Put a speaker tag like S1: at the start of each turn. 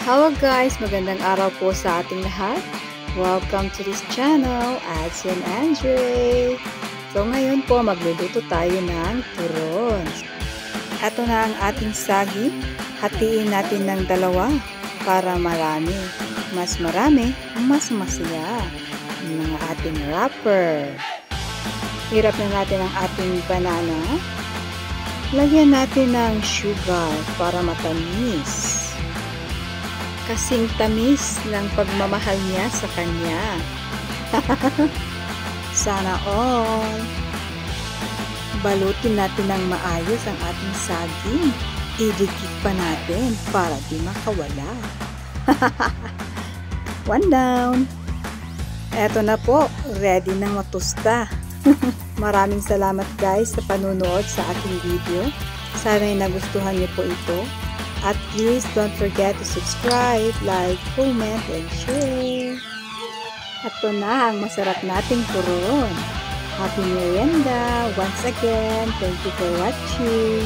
S1: Hello guys! Magandang araw po sa ating lahat. Welcome to this channel, Ads and Andre. So ngayon po magluluto tayo ng turon. Ito na ang ating saging. Hatiin natin ng dalawa para marami. Mas marami, mas masaya. Ng ating wrapper. Hirap na natin ang ating banana. Lagyan natin ng sugar para matamis. Kasing tamis ng pagmamahal niya sa kanya. Sana all. Balutin natin ng maayos ang ating saging. Idikit pa natin para di makawala. One down. Eto na po, ready nang matusta. Maraming salamat guys sa panunood sa ating video. Sana'y nagustuhan niyo po ito. At please don't forget to subscribe, like, comment, and share. At ito na ang masarap nating turon. Happy merienda! Once again, thank you for watching.